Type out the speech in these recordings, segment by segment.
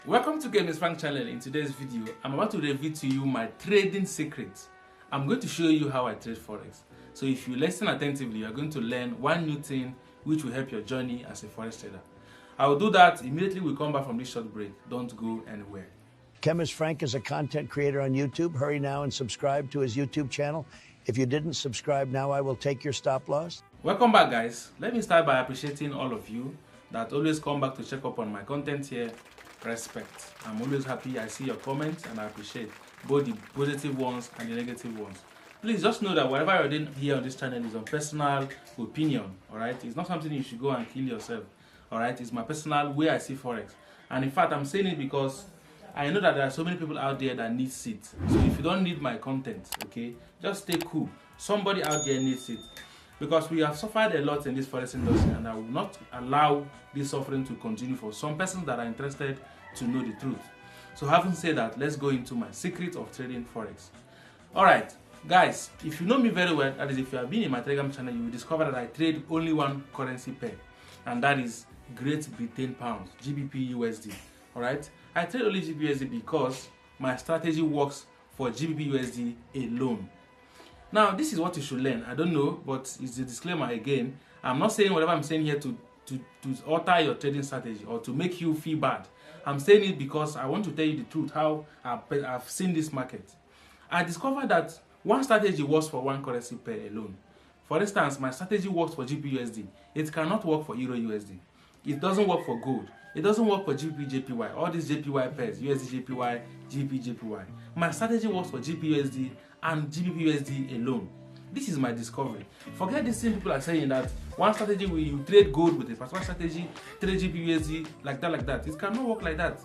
Welcome to Exness Broker channel. In today's video, I'm about to reveal to you my trading secrets. I'm going to show you how I trade Forex. So if you listen attentively, you're going to learn one new thing which will help your journey as a Forex trader. I will do that immediately we come back from this short break. Don't go anywhere. Chemist Frank is a content creator on YouTube. Hurry now and subscribe to his YouTube channel. If you didn't subscribe now, I will take your stop loss. Welcome back, guys. Let me start by appreciating all of you that always come back to check up on my content here. Respect. I'm always happy. I see your comments and I appreciate both the positive ones and the negative ones. Please just know that whatever you're doing here on this channel is on personal opinion. Alright, it's not something you should go and kill yourself. Alright, it's my personal way I see Forex. And in fact, I'm saying it because I know that there are so many people out there that need it. So if you don't need my content, okay, just stay cool. Somebody out there needs it. Because we have suffered a lot in this Forex industry, and I will not allow this suffering to continue for some persons that are interested to know the truth. So having said that, let's go into my secret of trading Forex. Alright, guys, if you know me very well, that is if you have been in my Telegram channel, you will discover that I trade only one currency pair, and that is Great Britain Pounds, GBPUSD. Alright, I trade only GBPUSD because my strategy works for GBPUSD alone. Now, this is what you should learn. I don't know, but it's a disclaimer again. I'm not saying whatever I'm saying here to alter your trading strategy or to make you feel bad. I'm saying it because I want to tell you the truth, how I've seen this market. I discovered that one strategy works for one currency pair alone. For instance, my strategy works for GBPUSD. It cannot work for EURUSD. It doesn't work for gold. It doesn't work for GBPJPY. All these JPY pairs, USDJPY, GBPJPY. My strategy works for GBPUSD and GBPUSD alone. This is my discovery. Forget these same people are saying that one strategy where you trade gold with a particular strategy, trade GBPUSD like that. It cannot work like that.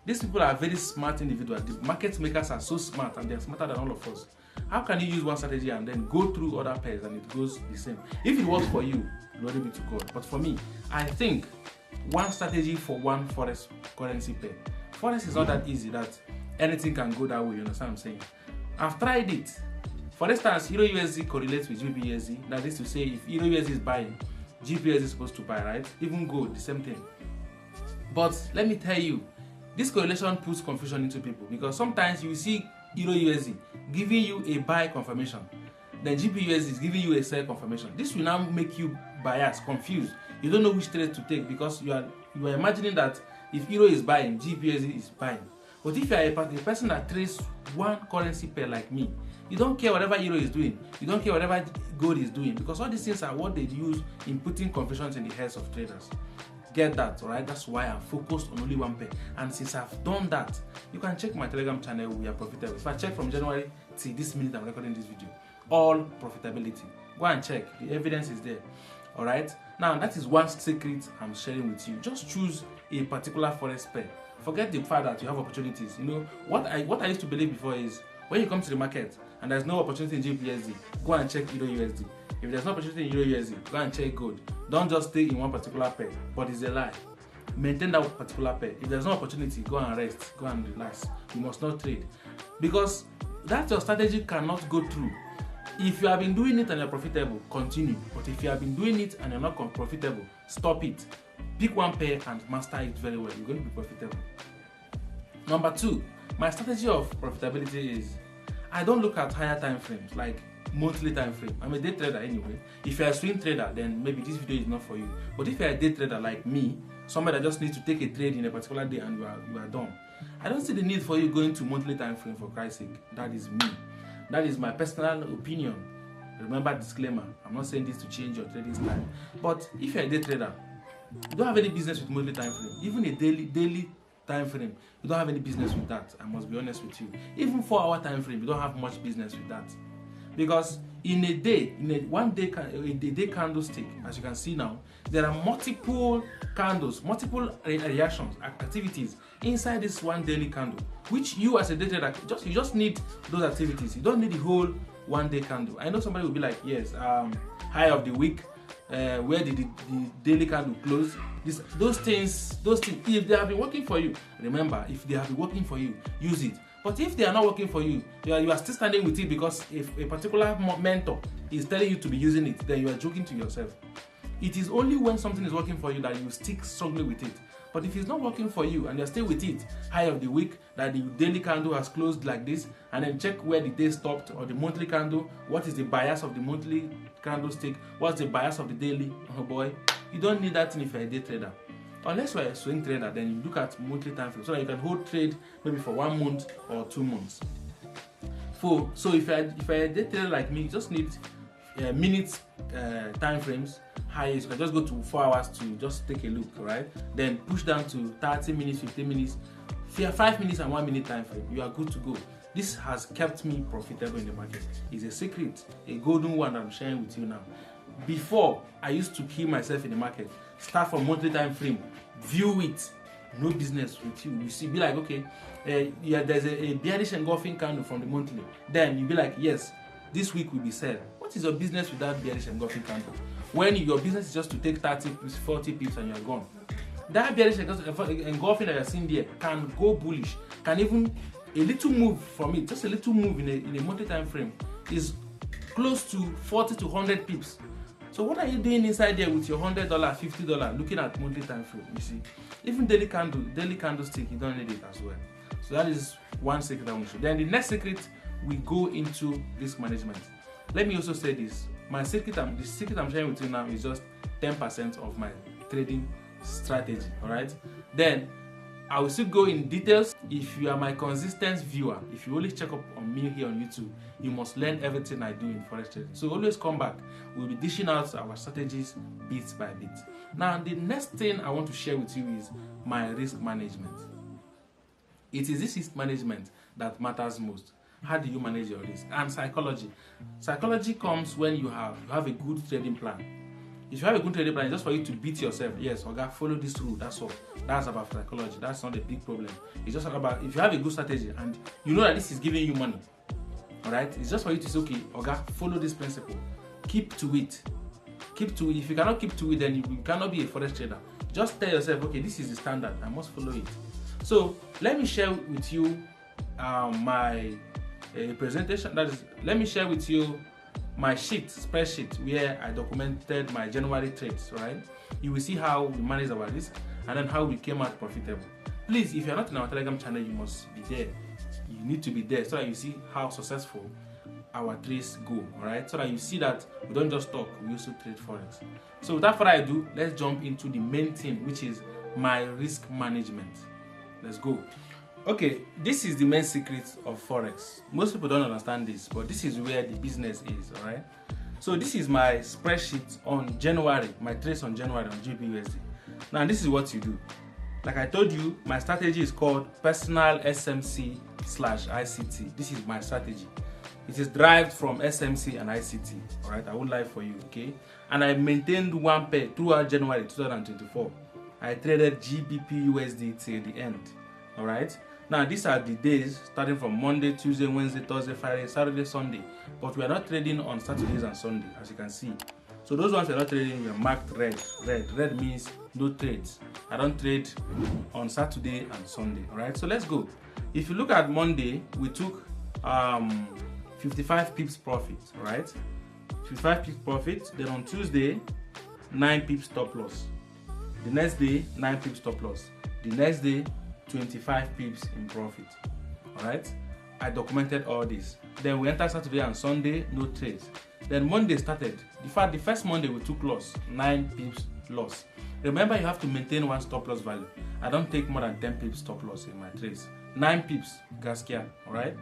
These people are very smart individuals. The market makers are so smart and they're smarter than all of us. How can you use one strategy and then go through other pairs and it goes the same? If it works for you, glory be to God. But for me, I think one strategy for one Forex currency pair. Forex is not that easy that anything can go that way, you understand what I'm saying? I've tried it. For instance, EURUSD correlates with GBPUSD. That is to say, if EURUSD is buying, GBPUSD is supposed to buy, right? Even gold, the same thing. But let me tell you, this correlation puts confusion into people because sometimes you see EURUSD giving you a buy confirmation, then GBPUSD is giving you a sell confirmation. This will now make you biased, confused. You don't know which trade to take because you are imagining that if Euro is buying, GBPUSD is buying. But if you are a person that trades one currency pair like me, you don't care whatever Euro is doing, you don't care whatever gold is doing, because all these things are what they use in putting confusions in the heads of traders. Get that, alright? That's why I'm focused on only one pair. And since I've done that, you can check my Telegram channel, we are profitable. If I check from January till this minute I'm recording this video, all profitability. Go and check, the evidence is there. Alright? Now that is one secret I'm sharing with you. Just choose a particular Forex pair. Forget the fact that you have opportunities. You know, what I used to believe before is when you come to the market and there's no opportunity in GBPUSD, go and check EURUSD. If there's no opportunity in EURUSD, go and check gold. Don't just stay in one particular pair, but it's a lie. Maintain that particular pair. If there's no opportunity, go and rest, go and relax. You must not trade. Because that your strategy cannot go through. If you have been doing it and you're profitable, continue. But if you have been doing it and you're not profitable, stop it. Pick one pair and master it very well. You're going to be profitable. Number two, my strategy of profitability is I don't look at higher time frames like monthly time frame. I'm a day trader anyway. If you're a swing trader, then maybe this video is not for you. But if you're a day trader like me, somebody that just needs to take a trade in a particular day and you are done, I don't see the need for you going to monthly time frame for Christ's sake. That is me. That is my personal opinion. Remember, disclaimer, I'm not saying this to change your trading style. But if you're a day trader, you don't have any business with monthly time frame. Even a daily time frame, you don't have any business with that. I must be honest with you. Even 4-hour time frame, you don't have much business with that. Because in a day, in a day candlestick, as you can see now, there are multiple candles, multiple reactions, activities inside this one daily candle, which you as a day trader, you just need those activities. You don't need the whole one day candle. I know somebody will be like, yes, high of the week, where did the daily candle close? Those things, if they have been working for you, remember, if they have been working for you, use it. But if they are not working for you, you are still standing with it because if a particular mentor is telling you to be using it, then you are joking to yourself. It is only when something is working for you that you stick strongly with it. But if it's not working for you and you're still with it, high of the week, that the daily candle has closed like this, and then check where the day stopped, or the monthly candle, what is the bias of the monthly candlestick, what's the bias of the daily, oh boy, you don't need that thing if you're a day trader. Unless you're a swing trader, then you look at monthly time frame so that you can hold trade maybe for 1 month or 2 months. So if you're a day trader like me, you just need minutes time frames. Highest, you can just go to 4 hours to just take a look, right? Then push down to 30 minutes, 15 minutes. If you have 5 minutes and 1 minute time frame, you are good to go. This has kept me profitable in the market. It's a secret, a golden one I'm sharing with you now. Before, I used to kill myself in the market. Start from monthly time frame, view it, no business with you. You see, be like, okay, there's a bearish engulfing candle from the monthly. Then you be like, yes, this week will be sell. What is your business with that bearish engulfing candle? When your business is just to take 30 pips, 40 pips and you're gone. That bearish engulfing that you're seeing there can go bullish. Can even a little move from it, just a little move in a monthly time frame is close to 40 to 100 pips. So what are you doing inside there with your $100, $50 looking at monthly time frame? You see, even daily candlestick, you don't need it as well. So that is one secret I want to show. Then the next secret, we go into risk management. Let me also say this. The secret I'm sharing with you now is just 10% of my trading strategy. All right. Then I will still go in details. If you are my consistent viewer, if you only check up on me here on YouTube, you must learn everything I do in forex trading. So always come back. We'll be dishing out our strategies bit by bit. Now, the next thing I want to share with you is my risk management. It is this risk management that matters most. How do you manage your risk? And psychology. Psychology comes when you have a good trading plan. If you have a good trading plan, it's just for you to beat yourself. Yes, Oga, follow this rule. That's all. That's about psychology. That's not a big problem. It's just about if you have a good strategy and you know that this is giving you money. All right. It's just for you to say, okay, Oga, follow this principle. Keep to it. Keep to it. If you cannot keep to it, then you cannot be a forex trader. Just tell yourself, okay, this is the standard. I must follow it. So let me share with you my presentation. That is, let me share with you my spreadsheet where I documented my January trades, right? You will see how we manage our risk and then how we came out profitable. Please, if you're not in our Telegram channel, you must be there. You need to be there so that you see how successful our trades go, all right? So that you see that we don't just talk, we also trade forex. So without further ado, let's jump into the main thing, which is my risk management. Let's go. Okay, this is the main secret of forex. Most people don't understand this, but this is where the business is, all right? So this is my spreadsheet on January, my trades on January on GBPUSD. Now this is what you do. Like I told you, my strategy is called personal SMC/ICT. This is my strategy. It is derived from SMC and ICT, all right? I won't lie for you, okay? And I maintained one pair throughout January 2024. I traded GBPUSD till the end, all right? Now, these are the days starting from Monday, Tuesday, Wednesday, Thursday, Friday, Saturday, Sunday. But we are not trading on Saturdays and Sunday, as you can see. So those ones we are not trading, we are marked red. Red means no trades. I don't trade on Saturday and Sunday, all right? So let's go. If you look at Monday, we took 55 pips profit, all right? 55 pips profit. Then on Tuesday, 9 pips stop loss. The next day, 9 pips stop loss. The next day, 25 pips in profit. All right, I documented all this. Then we entered Saturday and Sunday, no trades. Then Monday started. In fact, the first Monday we took loss, 9 pips loss. Remember, you have to maintain one stop loss value. I don't take more than 10 pips stop loss in my trades. 9 pips, Gaskia. All right.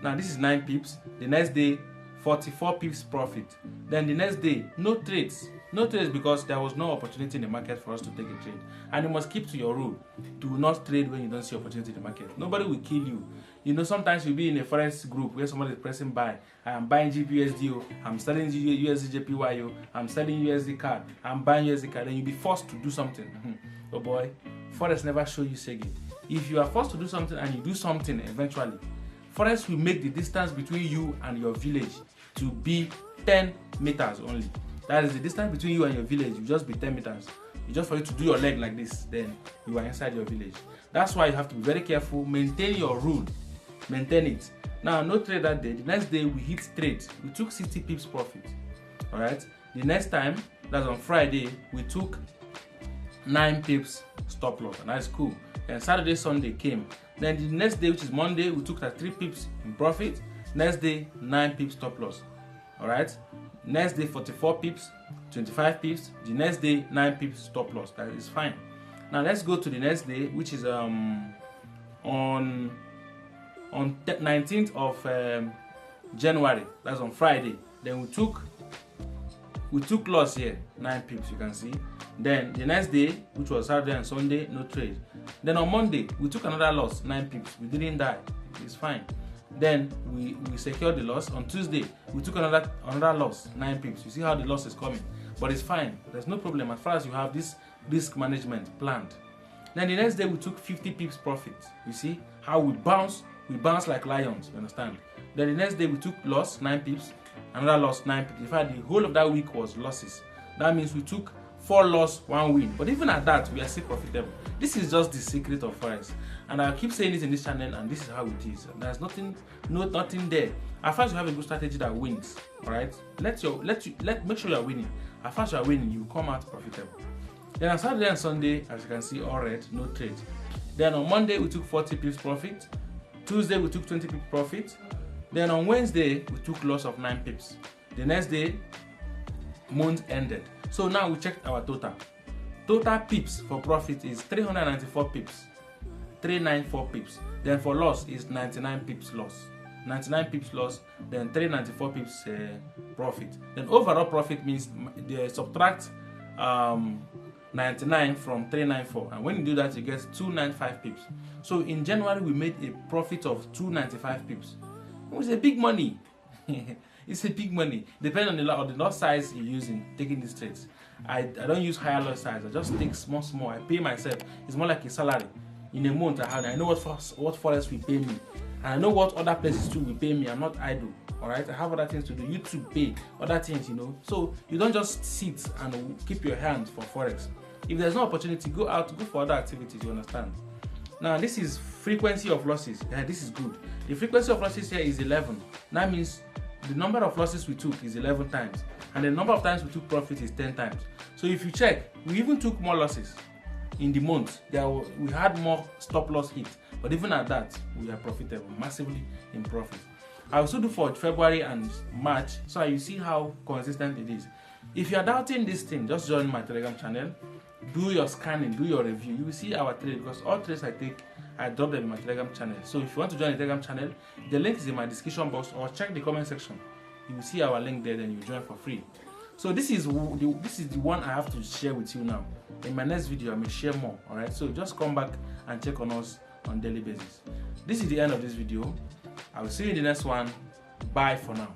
Now this is 9 pips. The next day, 44 pips profit. Then the next day, no trades. No trades because there was no opportunity in the market for us to take a trade. And you must keep to your rule. Do not trade when you don't see opportunity in the market. Nobody will kill you. You know, sometimes you'll be in a forex group where somebody is pressing buy. I am buying GBPUSD, I'm selling USD I'm selling USD card, I'm buying USD card. Then you'll be forced to do something. Oh boy, forex never show you Segi. If you are forced to do something and you do something eventually, forex will make the distance between you and your village to be 10 meters only. That is the distance between you and your village. You just be 10 meters. You just for you to do your leg like this, then you are inside your village. That's why you have to be very careful. Maintain your rule. Maintain it. Now, no trade that day. The next day we hit trade. We took 60 pips profit. All right. The next time, that's on Friday, we took 9 pips stop loss, and that's cool. Then Saturday, Sunday came. Then the next day, which is Monday, we took that 3 pips in profit. Next day, 9 pips stop loss. All right. Next day, 44 pips, 25 pips. The next day, 9 pips stop loss. That is fine. Now let's go to the next day, which is on 19th of January. That's on Friday. Then we took loss here, 9 pips, you can see. Then the next day, which was Saturday and Sunday, no trade. Then on Monday, we took another loss, 9 pips. We didn't die. It's fine. Then we secured the loss. On Tuesday, we took another loss, 9 pips. You see how the loss is coming, but it's fine. There's no problem as far as you have this risk management planned. Then the next day, we took 50 pips profit. You see how we bounce like lions. You understand? Then the next day, we took loss, 9 pips. Another loss, 9 pips. In fact, the whole of that week was losses. That means we took 4 loss, 1 win. But even at that, we are still profitable. This is just the secret of Forex. And I keep saying this in this channel, and this is how it is. There's nothing there. At first, you have a good strategy that wins. Alright? Make sure you are winning. At first you are winning, you come out profitable. Then on Saturday and Sunday, as you can see, all red, no trade. Then on Monday, we took 40 pips profit. Tuesday, we took 20 pips profit. Then on Wednesday, we took loss of 9 pips. The next day, month ended. So now we checked our total. Total pips for profit is 394 pips. 394 pips. Then for loss is 99 pips loss. 99 pips loss, then 394 pips profit. Then overall profit means they subtract 99 from 394, and when you do that, you get 295 pips. So in January, we made a profit of 295 pips. It was a big money. It's a big money. Depending on the lot size you're using, taking these trades. I don't use higher lot size. I just take small. I pay myself. It's more like a salary. In a month, I know what Forex will pay me, and I know what other places too will pay me. I'm not idle. All right, I have other things to do. YouTube pay other things, you know. So you don't just sit and keep your hands for Forex. If there's no opportunity, go out, go for other activities. You understand? Now this is frequency of losses. This is good. The frequency of losses here is 11. That means the number of losses we took is 11 times, and the number of times we took profit is 10 times. So if you check, we even took more losses in the month. We had more stop loss hit, but even at that, we are profitable, massively in profit. I also do for February and March, so you see how consistent it is. If you are doubting this thing, just join my Telegram channel, do your scanning, do your review. You will see our trade, because all trades I take, I drop them in my Telegram channel. So if you want to join the Telegram channel, the link is in my description box, or check the comment section. You will see our link there, then you join for free. So this is the one I have to share with you now. In my next video, I may share more. All right, so just come back and check on us on daily basis. This is the end of this video. I will see you in the next one. Bye for now.